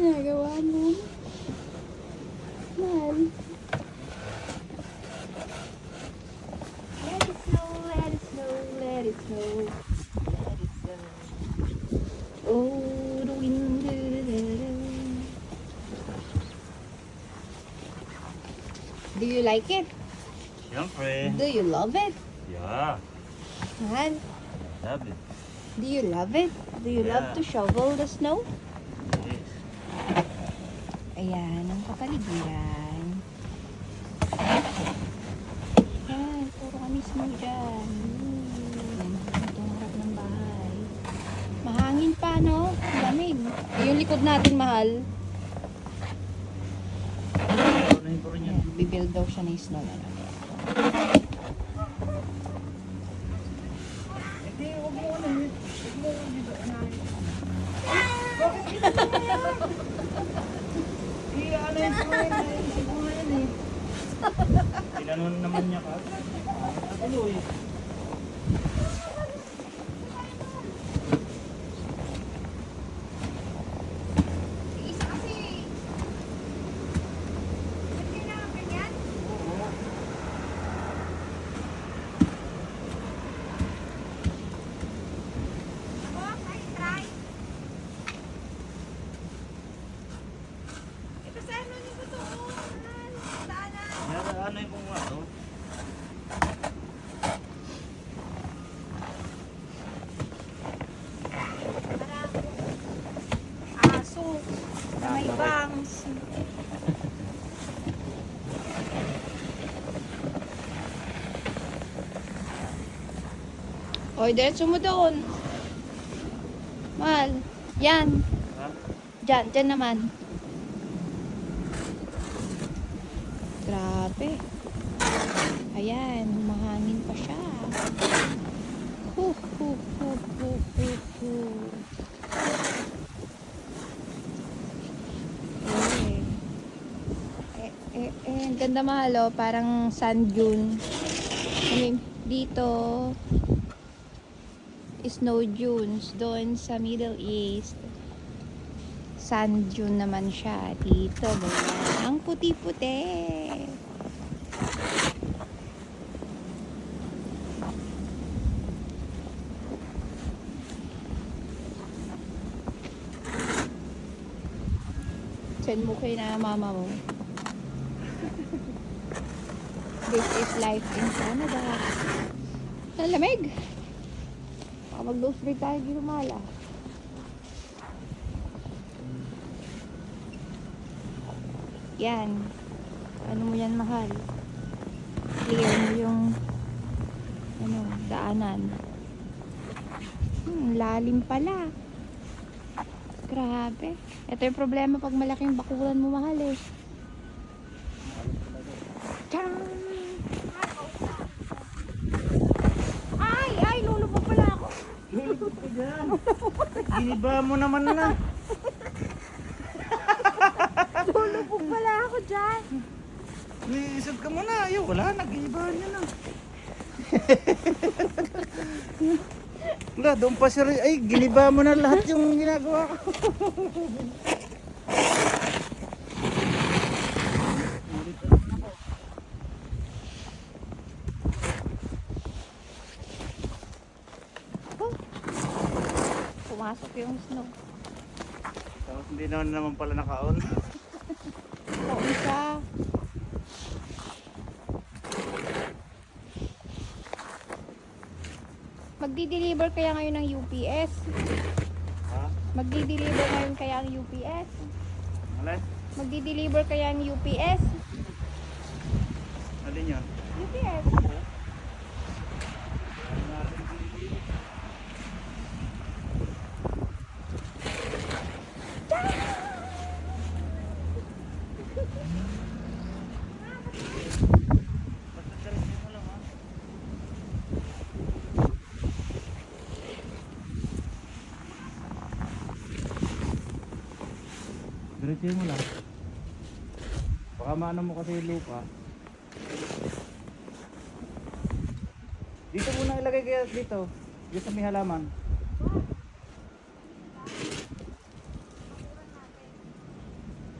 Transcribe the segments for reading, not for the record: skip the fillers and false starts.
ginagawa mo? Mahal. Let it snow, let it snow, let it snow. Let it snow. Oh, the wind. Do you like it? Siyempre. Do you love it? Yeah. Mahal, Love it. do you love it? Do you love to shovel the snow? Yes. Ayan, ang kapaligiran. Ayan, puro kami snow dyan. Ito ang harap ng bahay. Mahangin pa, no? Lamig. Yung likod natin, mahal. Unahin ko rin yan. Ayan, bibuild daw siya ng snow. Ano? Hindi, huwag mo unahin. Huwag mo unahin. Ano yun eh. Pinanon naman niya ka. Tuloy. Isa kasi. Ba't kailangan ganyan? Oo. Ako, try. Ito sa ano yung totoo? Daanan. Ano yung kung ano? Aso. Na may bangs. Oy, diretso mo doon. Mahal. Yan. Ha? Diyan naman. Grabe. Ayan, mahangin pa siya. Hu, hu, hu, hu, hu, hu. Ang ganda, mahal, oh. Parang sand dune. Dito, snow dunes. Doon sa Middle East, sand dune naman siya. Dito, ganyan. Ang puti-puti. Send mo kayo na mama mo. This is life in Canada. Ang lamig. Baka mag-dose break tayo dito, mala. Yan. Ano mo yan, mahal? Clear mo yung daanan. Lalim pala. Grabe. Ito yung problema pag malaking bakuran mo, mahal eh. Tiyang! Ay, lulubog pala ako. Lulubog ka dyan. Giniba mo naman na. Lulubog pala ako dyan. Isag ka muna. Ayaw, wala. Nag-ginibahan niya na. Wala, doon pa siya. Ay, giniba mo na lahat yung ginagawa ko. Pumasok yung snow. Tapos hindi naman pala nakaon. Oo, siya. Magdi-deliver kaya ngayon ng UPS? Ha? Magdi-deliver ngayon kaya ang UPS? Alin? Magdi-deliver kaya ang UPS? Alin yun? UPS. Diretso mo lang. Baka maano mo kasi yung lupa. Dito muna ilagay kaya dito. Dito sa may halaman.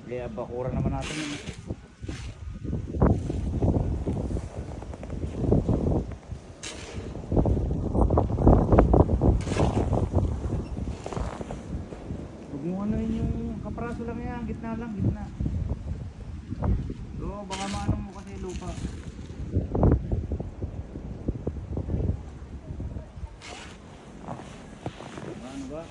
Kaya bakura naman natin yun. Huwag mo ano yun yung kapraso lang yan, gitna lang, gitna. Oo, baka maano mo kasi lupa. Ano ba?